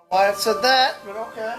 Why it said that, but okay.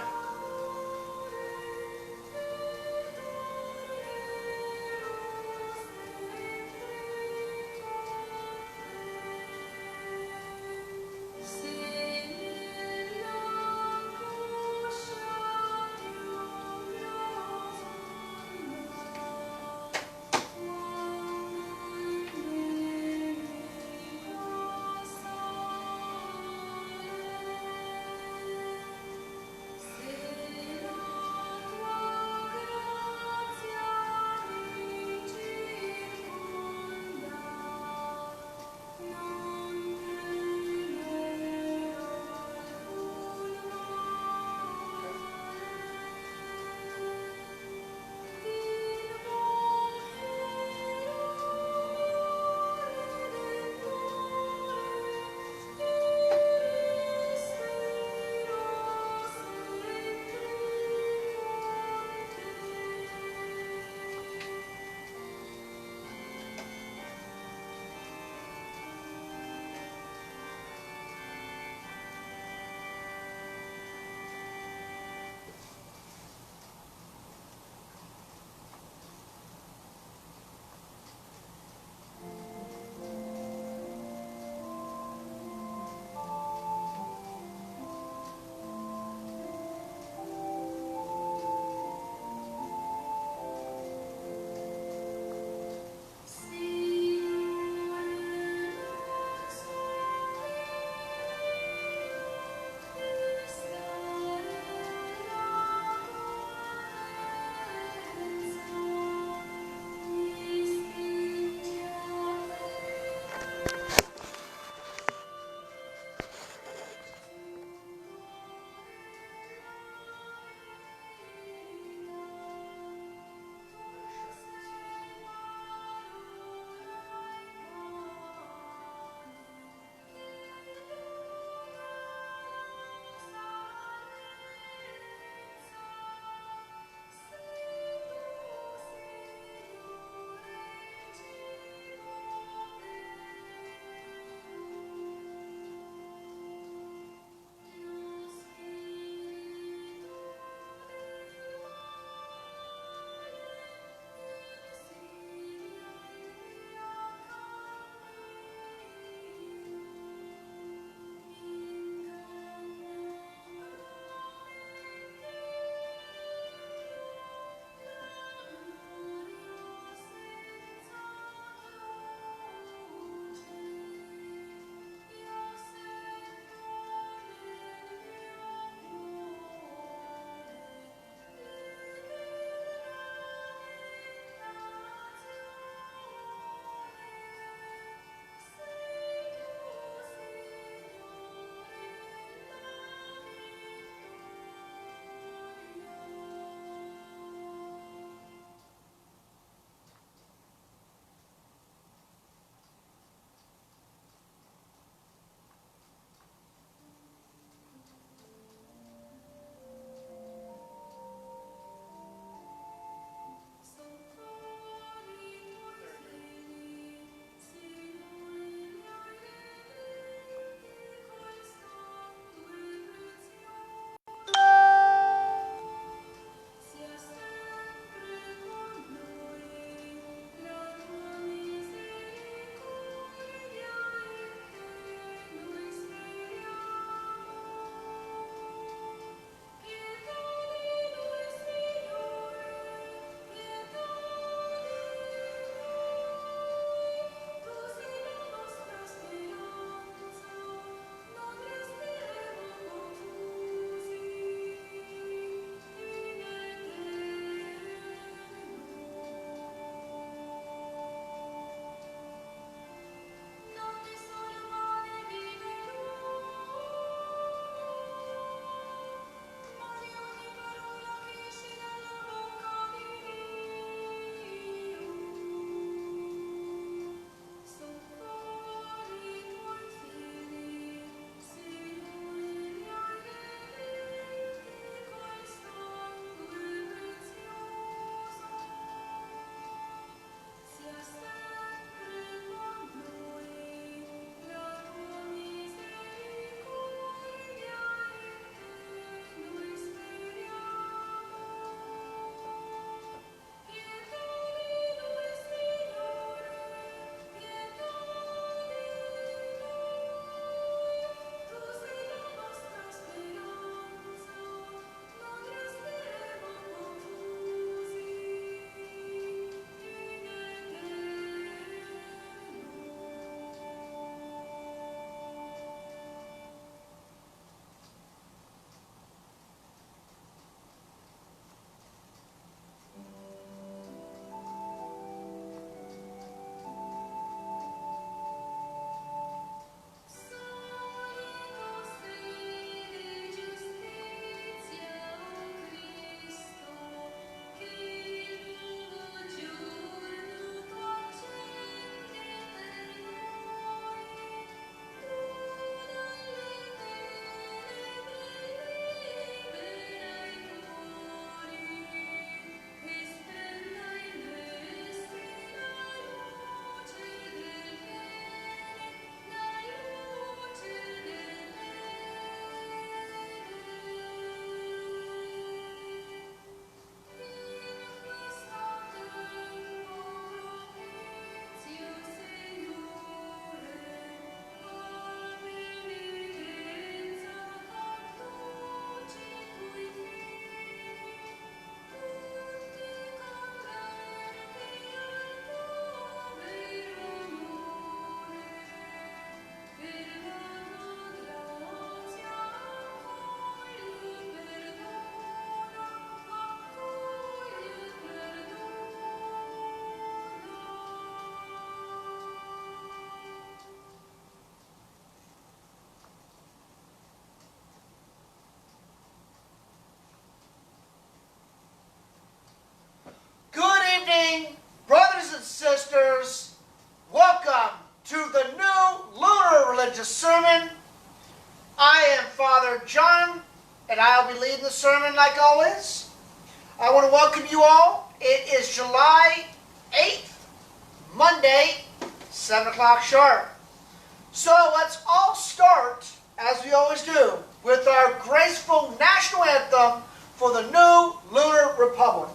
Religious Sermon. I am Father John, and I'll be leading the sermon like always. I want to welcome you all. It is July 8th, Monday, 7 o'clock sharp. So let's all start, as we always do, with our graceful national anthem for the new Lunar Republic.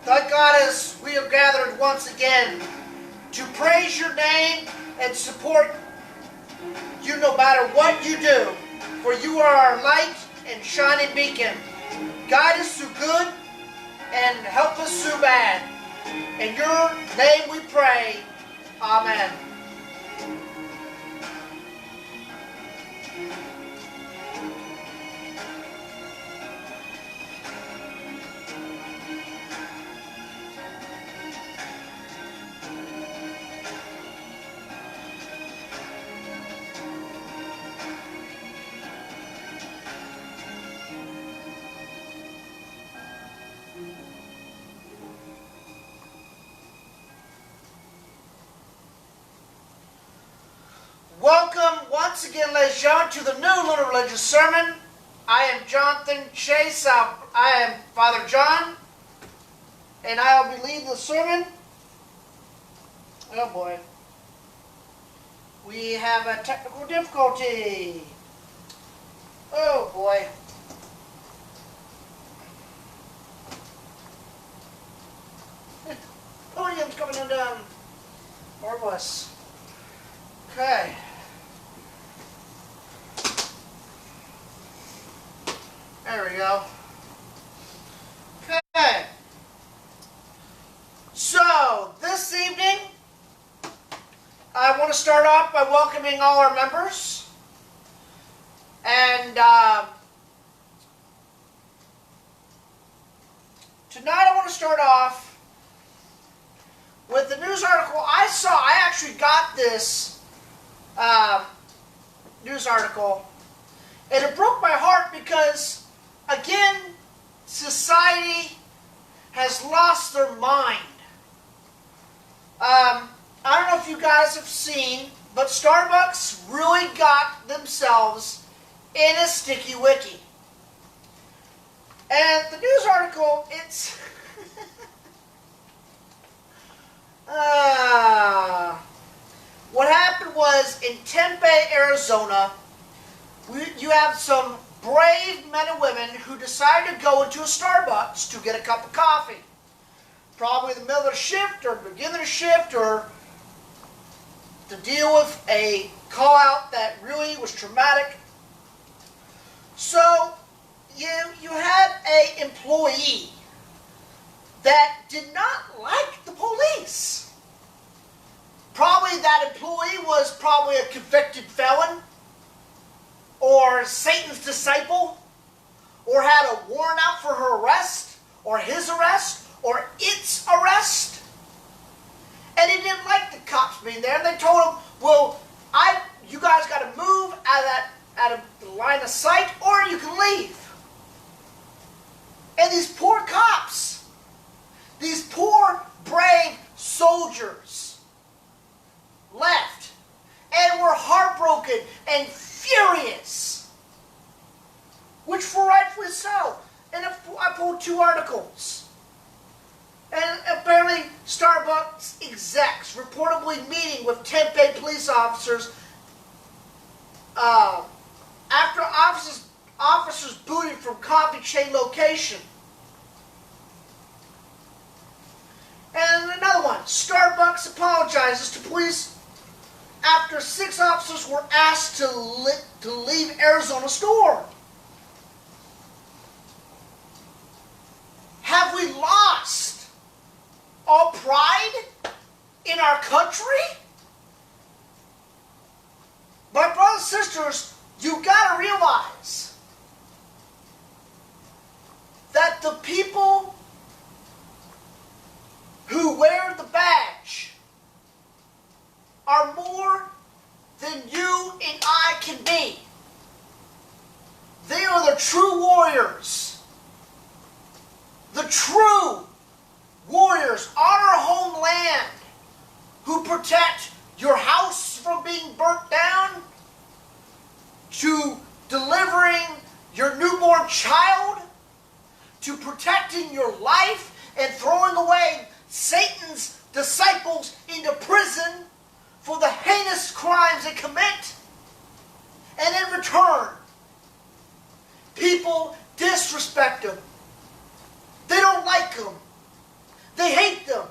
Thank God, as we are gathered once again to praise your name and support you no matter what you do, for you are our light and shining beacon. Guide us through good and help us through bad. In your name we pray. Amen. Welcome once again, ladies and gentlemen, to the new Lunar Religious Sermon. I am Jonathan Chase. I am Father John, and I'll be leading the sermon. Oh boy. We have a technical difficulty. Oh boy. Podium's coming undone. Marvelous. Okay. There we go. Okay. So, this evening, I want to start off by welcoming all our members. And tonight I want to start off with the news article I saw. I actually got this news article, and it broke my heart because, again, society has lost their mind. I don't know if you guys have seen, but Starbucks really got themselves in a sticky wicky. And the news article, it's what happened was in Tempe, Arizona, you have some brave men and women who decided to go into a Starbucks to get a cup of coffee. Probably in the middle of the shift or the beginning of the shift, or to deal with a call out that really was traumatic. So you had an employee that did not like the police. Probably that employee was probably a convicted felon, or Satan's disciple, or had a warrant out for her arrest, or his arrest, or its arrest. And he didn't like the cops being there, and they told him, well, you guys got to move out of the line of sight, or you can leave. And these poor cops, these poor, brave soldiers left and were heartbroken and furious, which were rightfully so. And I pulled two articles. And apparently Starbucks execs reportedly meeting with Tempe police officers after officers booted from coffee chain location. And another one, Starbucks apologizes to police after 6 officers were asked to leave Arizona store. Have we lost all pride in our country? My brothers and sisters, you gotta realize that the people who wear the badge are more than you and I can be. They are the true warriors. The true warriors on our homeland who protect your house from being burnt down, to delivering your newborn child, to protecting your life and throwing away Satan's disciples into prison for the heinous crimes they commit. And in return, people disrespect them. They don't like them. They hate them.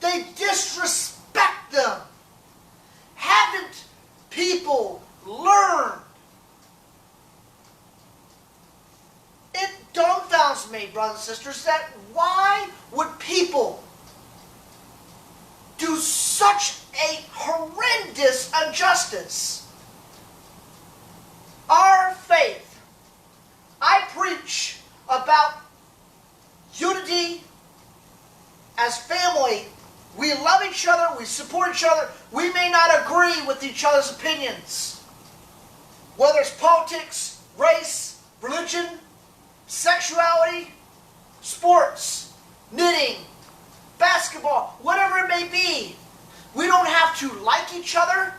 They disrespect them. Haven't people learned? It dumbfounds me, brothers and sisters, that why would people do such a horrendous injustice? Our faith, I preach about unity as family. We love each other, we support each other. We may not agree with each other's opinions, whether it's politics, race, religion, sexuality, sports, knitting, basketball, whatever it may be. We don't have to like each other.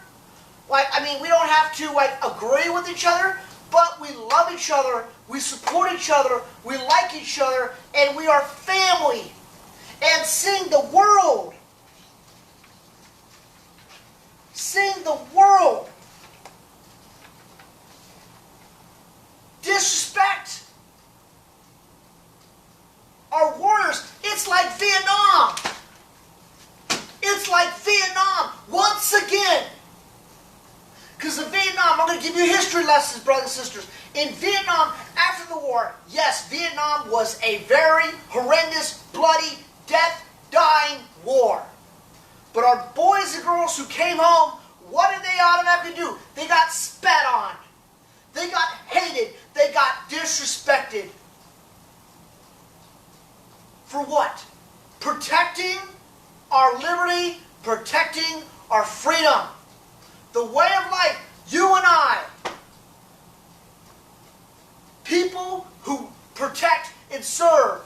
We don't have to agree with each other, but we love each other, we support each other, we like each other, and we are family. And seeing the world seeing the world disrespect our warriors. It's like Vietnam. It's like Vietnam once again. Because in Vietnam, I'm going to give you history lessons, brothers and sisters. In Vietnam, after the war, yes, Vietnam was a very horrendous, bloody, death-dying war. But our boys and girls who came home, what did they automatically do? They got spat on. They got hated. They got disrespected. For what? Protecting our liberty, protecting our freedom. The way of life, you and I, people who protect and serve,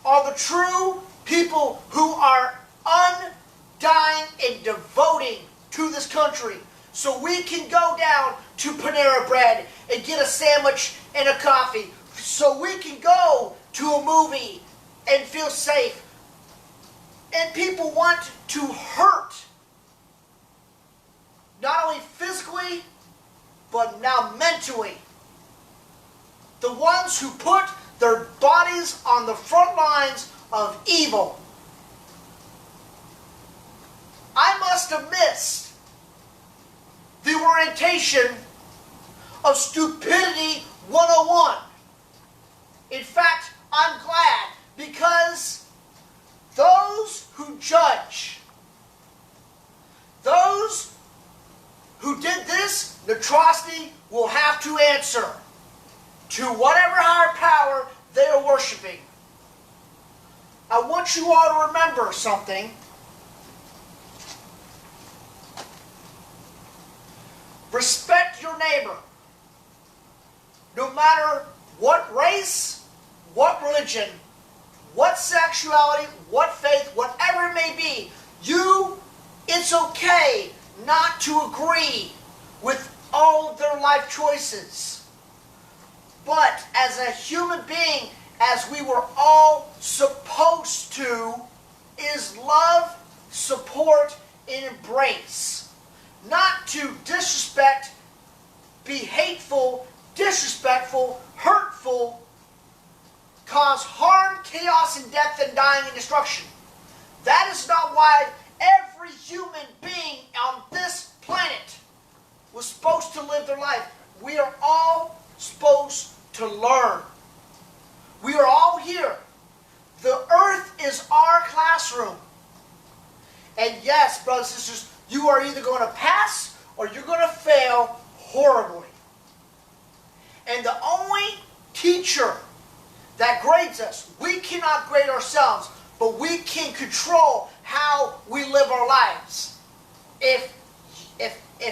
are the true people who are undying and devoting to this country. So we can go down to Panera Bread and get a sandwich and a coffee. So we can go to a movie and feel safe. And people want to hurt, not only physically, but now mentally. The ones who put their bodies on the front lines of evil. I must have missed the orientation of Stupidity 101. In fact, I'm glad, because those who judge, those who did this atrocity, will have to answer to whatever higher power they are worshiping. I want you all to remember something. Respect your neighbor. No matter what race, what religion, what sexuality, what faith, whatever it may be, it's okay not to agree with all of their life choices. But as a human being, as we were all supposed to, is love, support, and embrace. Not to disrespect, be hateful, disrespectful, hurtful, cause harm, chaos, and death, and dying and destruction. That is not why every human being on this planet was supposed to live their life. We are all supposed to learn. We are all here. The earth is our classroom. And yes, brothers and sisters, you are either going to pass or you're going to fail horribly. And the only teacher that grades us, we cannot grade ourselves, but we can control how we live our lives. If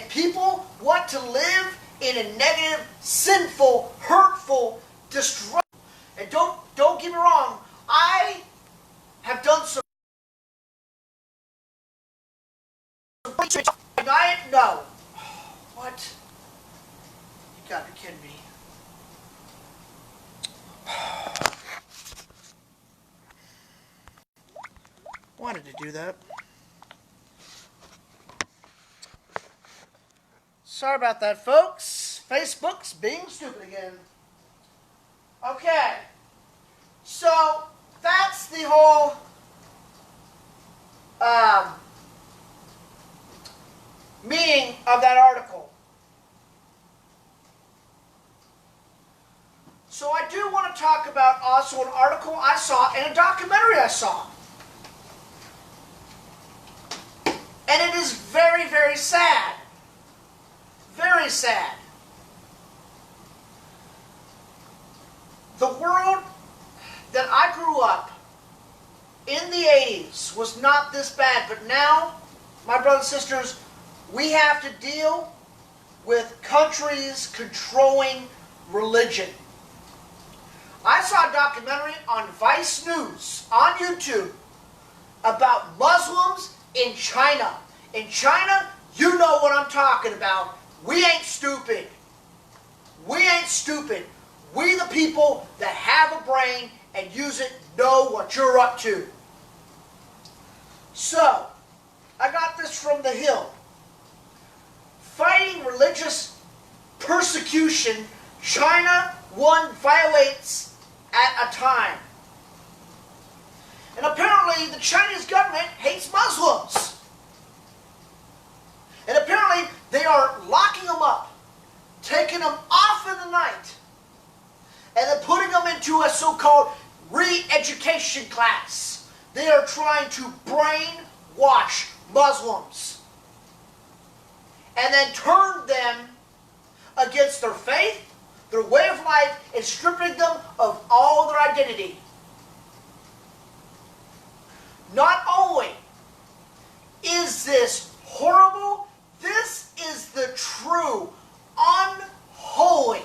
people want to live in a negative, sinful, hurtful, destructive, and don't get me wrong, I have done some. No. What? You gotta be kidding me. Why did it do that? Sorry about that, folks. Facebook's being stupid again. Okay. So, that's the whole meaning of that article. So I do want to talk about also an article I saw and a documentary I saw. And it is very, very sad. Very sad. The world that I grew up in the 80s was not this bad. But now, my brothers and sisters, we have to deal with countries controlling religion. I saw a documentary on Vice News on YouTube about Muslims in China. In China, you know what I'm talking about. We ain't stupid. We ain't stupid. We the people that have a brain and use it know what you're up to. So, I got this from The Hill. religious persecution China, one, violates at a time. And apparently the Chinese government hates Muslims. And apparently they are locking them up, taking them off in the night, and then putting them into a so-called re-education class. They are trying to brainwash Muslims and then turn them against their faith, their way of life, and stripping them of all their identity. Not only is this horrible, this is the true unholy.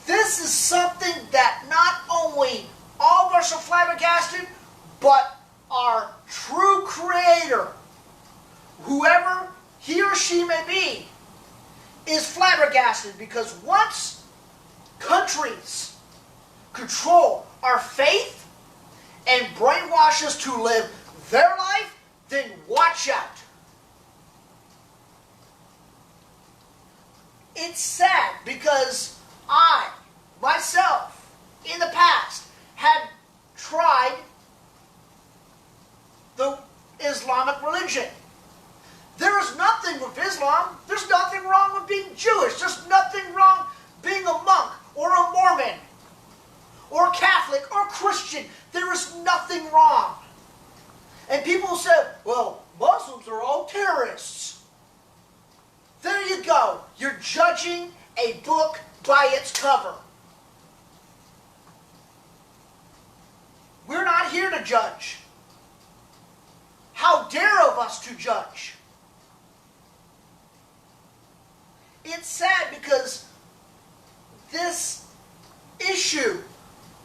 This is something that not only all of us are flabbergasted, but our true Creator, whoever he or she may be, is flabbergasted, because once countries control our faith and brainwash us to live their life, then watch out. It's sad because I, myself, in the past, had tried the Islamic religion. There is nothing with Islam. There's nothing wrong with being Jewish. There's nothing wrong being a monk or a Mormon or Catholic or Christian. There is nothing wrong. And people say, well, Muslims are all terrorists. There you go. You're judging a book by its cover. We're not here to judge. How dare of us to judge? It's sad because this issue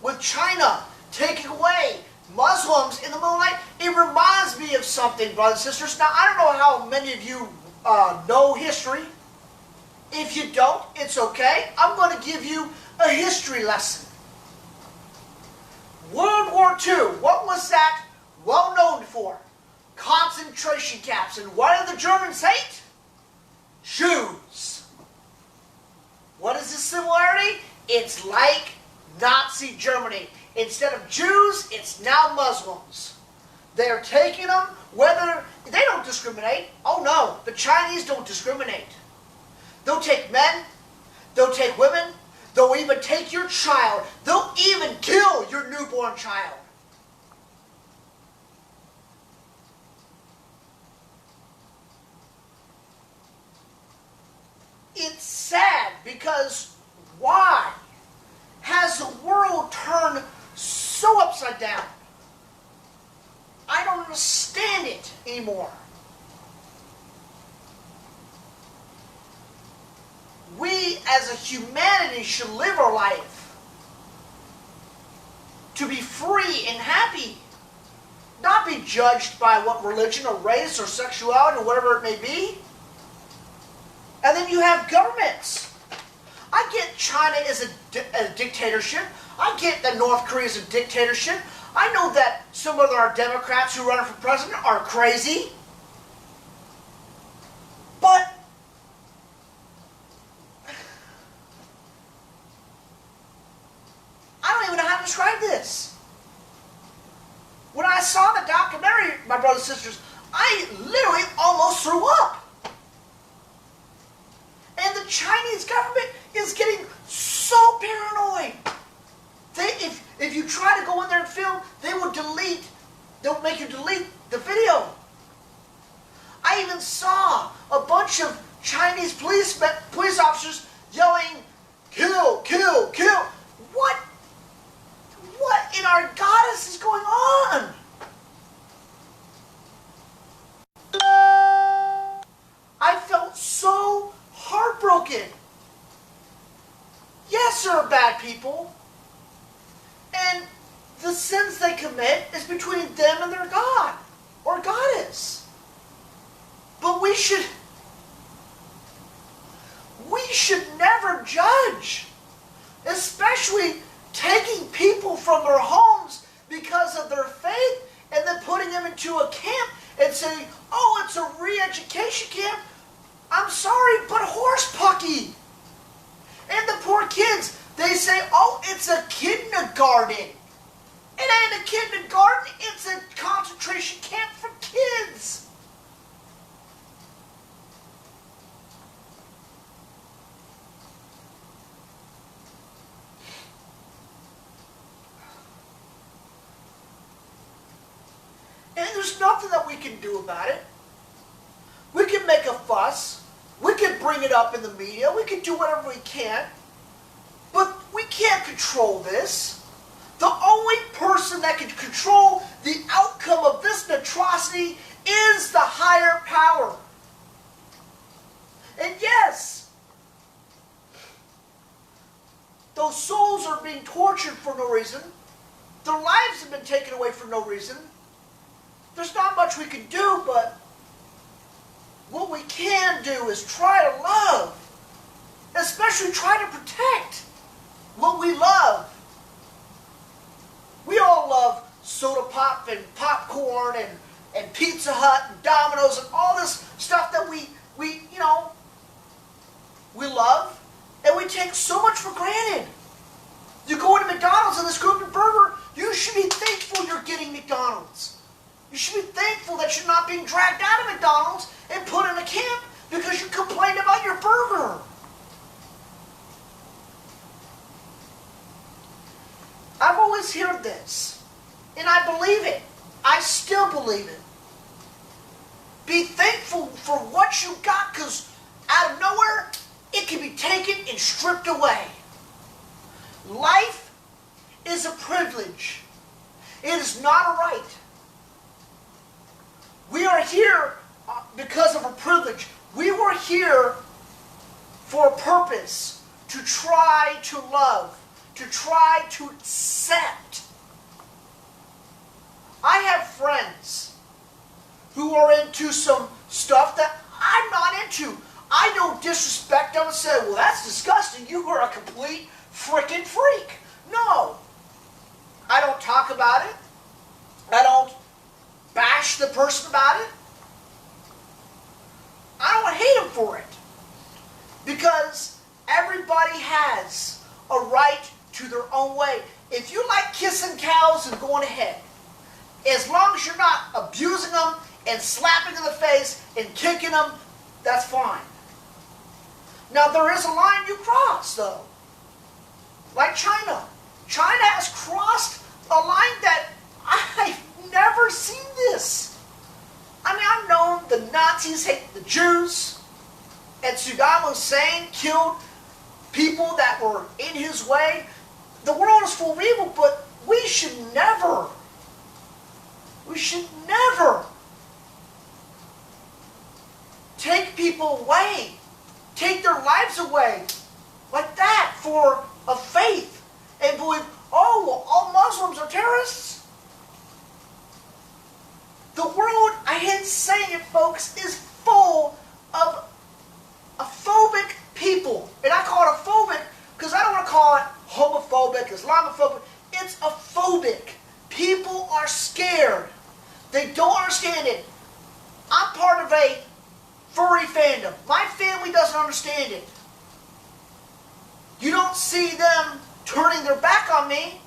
with China taking away Muslims in the middle of the night, it reminds me of something, brothers and sisters. Now, I don't know how many of you know history. If you don't, it's okay. I'm going to give you a history lesson. World War II, what was that well known for? Concentration camps. And what did the Germans hate? Jews. What is the similarity? It's like Nazi Germany. Instead of Jews, it's now Muslims. They're taking them, whether, they don't discriminate. Oh no, the Chinese don't discriminate. They'll take men, they'll take women, they'll even take your child. They'll even kill your newborn child. It's sad because why has the world turned so upside down? I don't understand it anymore. We as a humanity should live our life to be free and happy, not be judged by what religion or race or sexuality or whatever it may be. And then you have governments. I get China is a dictatorship. I get that North Korea is a dictatorship. I know that some of our Democrats who run for president are crazy. But I don't even know how to describe this. When I saw the documentary, my brothers and sisters, I literally almost threw up. And the Chinese government is getting so paranoid. If you try to go in there and film, they'll make you delete the video. I even saw a bunch of Chinese police officers yelling, kill, kill, kill. What in our goddess is going on? I felt so heartbroken. Yes, there are bad people. And the sins they commit is between them and their God or goddess. But we should never judge, especially taking people from their homes because of their faith and then putting them into a camp and saying, oh, it's a re-education camp. I'm sorry, but horse pucky. And the poor kids, they say, oh, it's a kindergarten. It ain't a kindergarten, it's a concentration camp for kids. And there's nothing that we can do about it. We can make a fuss. We can bring it up in the media. We can do whatever we can. But we can't control this. The only person that can control the outcome of this atrocity is the higher power. And yes, those souls are being tortured for no reason. Their lives have been taken away for no reason. There's not much we can do, but what we can do is try to love, especially try to protect what we love. We all love soda pop and popcorn and Pizza Hut and Domino's and all this stuff that we love, and we take so much for granted. You go into McDonald's and this group of burger, you should be thankful you're getting McDonald's. You should be thankful that you're not being dragged out of McDonald's and put in a camp because you complained about your burger. I've always heard this, and I believe it. I still believe it. Be thankful for what you got, because out of nowhere, it can be taken and stripped away. Life is a privilege. It is not a right. We are here because of a privilege. We were here for a purpose, to try to love, to try to accept. I have friends who are into some stuff that I'm not into. I don't disrespect them and say, well, that's disgusting. You are a complete freaking freak. No. I don't talk about it. I don't bash the person about it. I don't hate them for it. Because everybody has a right to their own way. If you like kissing cows, and going ahead. As long as you're not abusing them and slapping in the face and kicking them, that's fine. Now there is a line you cross, though. Like China. China has crossed a line that I've never seen this. I mean, I've known the Nazis hate the Jews, and Saddam Hussein killed people that were in his way. The world is full of evil, but we should never take people away, take their lives away like that for a faith and believe, oh, well, all Muslims are terrorists. The world, I hate saying it, folks, is full of phobic people. And I call it a phobic because I don't want to call it homophobic, Islamophobic. It's a phobic. People are scared. They don't understand it. I'm part of a furry fandom. My family doesn't understand it. You don't see them turning their back on me.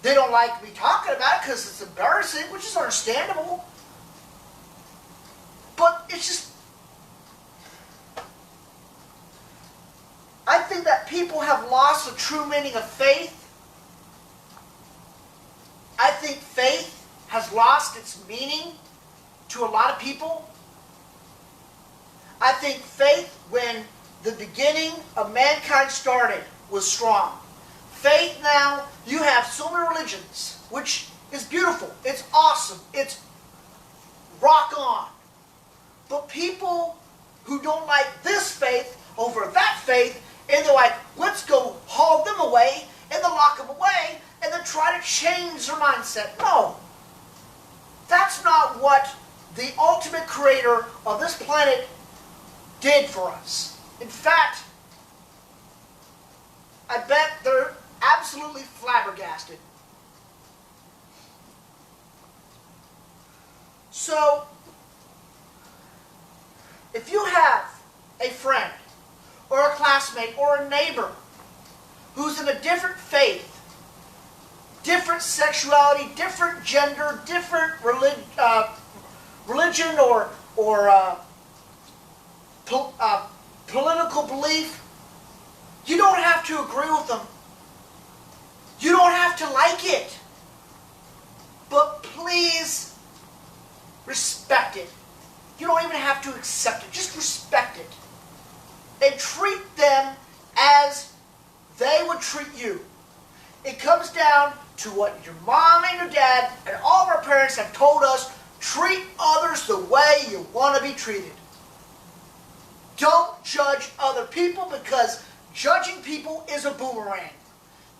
They don't like me talking about it because it's embarrassing, which is understandable. But it's just, I think that people have lost the true meaning of faith. I think faith has lost its meaning to a lot of people. I think faith, when the beginning of mankind started, was strong. Faith now, you have so many religions, which is beautiful. It's awesome. It's rock on. But people who don't like this faith over that faith, and they're like, let's go haul them away, and then lock them away, and then try to change their mindset. No. That's not what the ultimate creator of this planet did for us. In fact, I bet they're absolutely flabbergasted. So, if you have a friend, or a classmate, or a neighbor who's in a different faith, different sexuality, different gender, different religion, or political belief, you don't have to agree with them. You don't have to like it. But please respect it. You don't even have to accept it. Just respect it. And treat them as they would treat you. It comes down to what your mom and your dad and all of our parents have told us. Treat others the way you want to be treated. Don't judge other people, because judging people is a boomerang.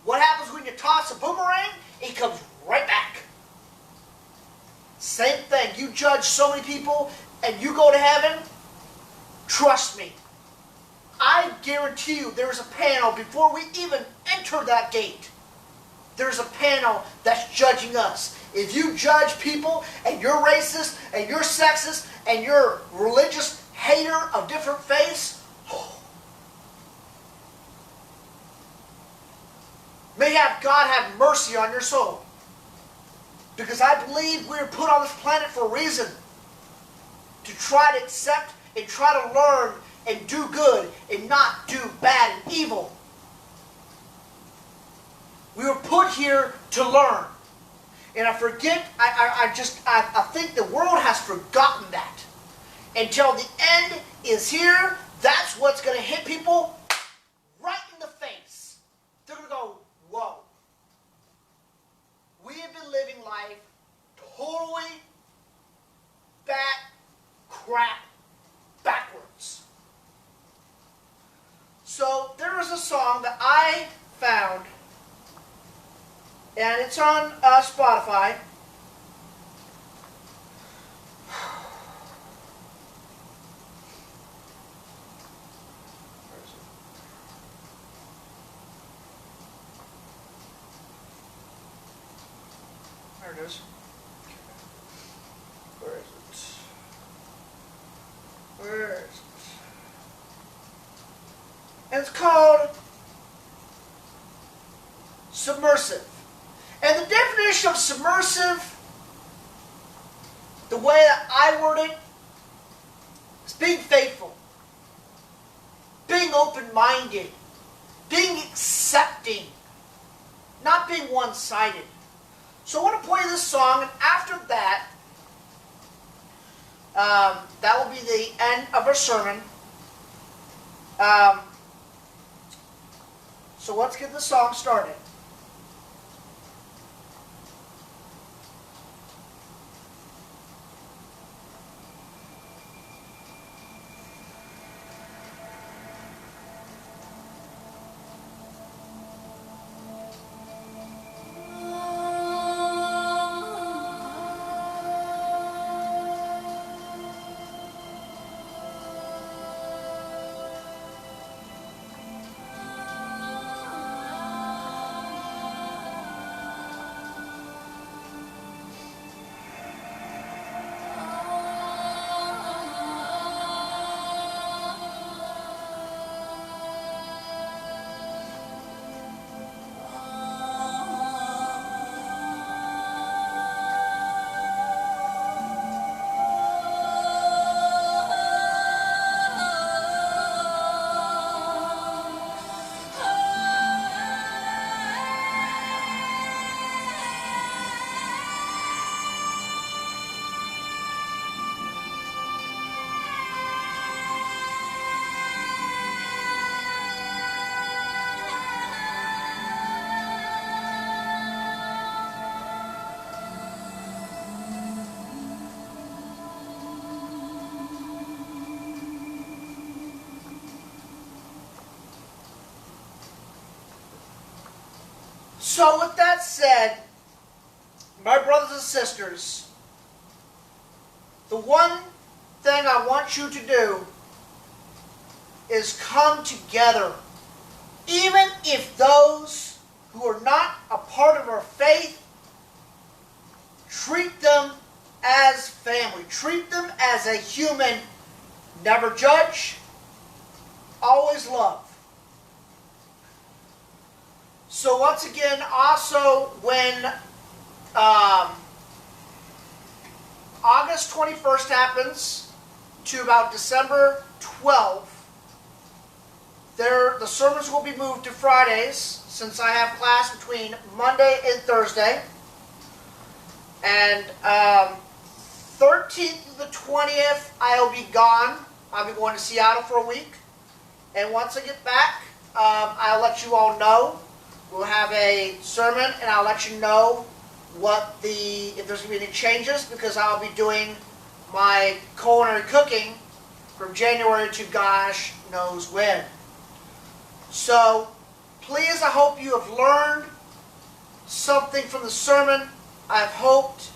What happens when you toss a boomerang? It comes right back. Same thing. You judge so many people and you go to heaven, trust me. I guarantee you there's a panel before we even enter that gate. There's a panel that's judging us. If you judge people and you're racist and you're sexist and you're religious hater of different faiths, may God have mercy on your soul. Because I believe we were put on this planet for a reason. To try to accept and try to learn and do good and not do bad and evil. We were put here to learn. And I think the world has forgotten that. Until the end is here, that's what's going to hit people right in the face. They're going to go, whoa. We have been living life totally backwards. So there is a song that I found, and it's on Spotify. There it is. Where is it? Where is it? And it's called submersive. And the definition of submersive, the way that I word it, is being faithful, being open-minded, being accepting, not being one-sided. So I want to play this song, and after that, that will be the end of our sermon. So let's get the song started. So with that said, my brothers and sisters, the one thing I want you to do is come together. Even if those who are not a part of our faith, treat them as family. Treat them as a human. Never judge. always love. So once again, also when August 21st happens to about December 12th, the sermons will be moved to Fridays since I have class between Monday and Thursday. And 13th to the 20th, I'll be gone. I'll be going to Seattle for a week. And once I get back, I'll let you all know. We'll have a sermon, and I'll let you know if there's going to be any changes, because I'll be doing my culinary cooking from January to gosh knows when. So, please, I hope you have learned something from the sermon. I've hoped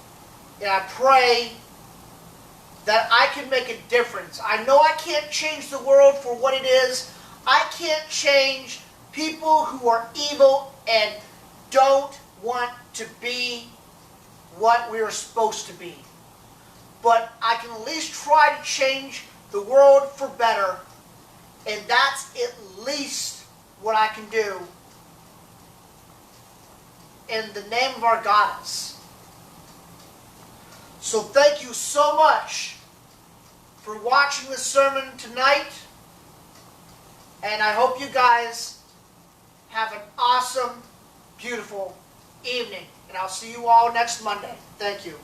and I pray that I can make a difference. I know I can't change the world for what it is. I can't change people who are evil and don't want to be what we are supposed to be. But I can at least try to change the world for better, and that's at least what I can do in the name of our goddess. So thank you so much for watching this sermon tonight, and I hope you guys have an awesome, beautiful evening, and I'll see you all next Monday. Thank you.